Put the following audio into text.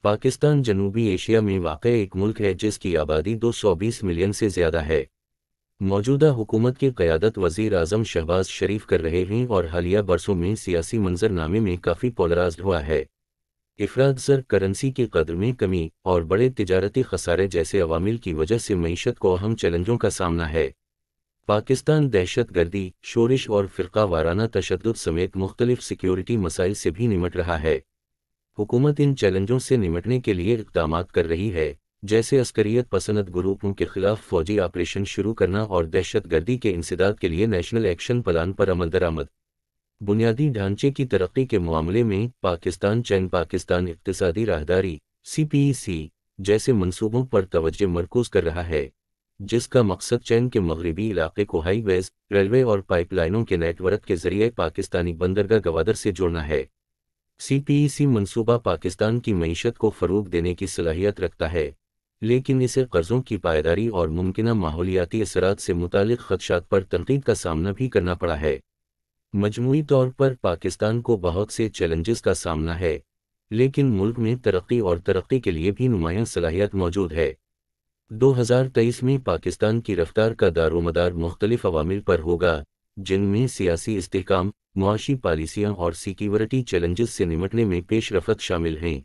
पाकिस्तान जनूबी एशिया में वाक़ एक मुल्क है जिसकी आबादी 220 मिलियन से ज़्यादा है। मौजूदा हुकूमत की क़यादत वज़ीर आज़म शहबाज शरीफ कर रहे हैं और हालिया बरसों में सियासी मंजरनामे में काफ़ी पोलराइज्ड हुआ है। इफ़राद ज़र, करेंसी की कद्र में कमी और बड़े तिजारती खसारे जैसे अवामिल की वजह से मईशत को अहम चैलेंजों का सामना है। पाकिस्तान दहशत गर्दी, शोरिश और फ़िरका वाराना तशद्दुद समेत मुख्तलिफ सिक्योरिटी मसाइल से भी निमट रहा है। हुकूमत इन चैलेंजों से निमटने के लिए इक़दामात कर रही है, जैसे अस्करियत पसंद ग्रुपों के खिलाफ फौजी ऑपरेशन शुरू करना और दहशत गर्दी के इंसदाद के लिए नेशनल एक्शन प्लान पर अमल दरामद। बुनियादी ढांचे की तरक्की के मामले में पाकिस्तान चीन पाकिस्तान इक़्तिसादी राहदारी (CPEC) जैसे मंसूबों पर तवज्जो मरकूज़ कर रहा है, जिसका मकसद चीन के मगरबी इलाके को हाईवेज, रेलवे और पाइपलाइनों के नेटवर्क के जरिए पाकिस्तानी बंदरगाह गवादर से जोड़ना है। CPEC मंसूबा पाकिस्तान की मईशत को फ़रोग़ देने की सलाहियत रखता है, लेकिन इसे कर्ज़ों की पायदारी और मुमकिना माहौलियाती असरात से मुतालिक ख़दशात पर तनक़ीद का सामना भी करना पड़ा है। मजमूई तौर पर पाकिस्तान को बहुत से चैलेंजेस का सामना है, लेकिन मुल्क में तरक्की और तरक्की के लिए भी नुमायाँ सलाहियत मौजूद है। 2023 में पाकिस्तान की रफ्तार का दारोमदार मुख्तलिफ अवामिल पर होगा, जिनमें सियासी इस्तेहकाम, मुआशी पॉलिसियाँ और सिक्योरिटी चैलेंजेस से निमटने में पेशरफ़्त शामिल हैं।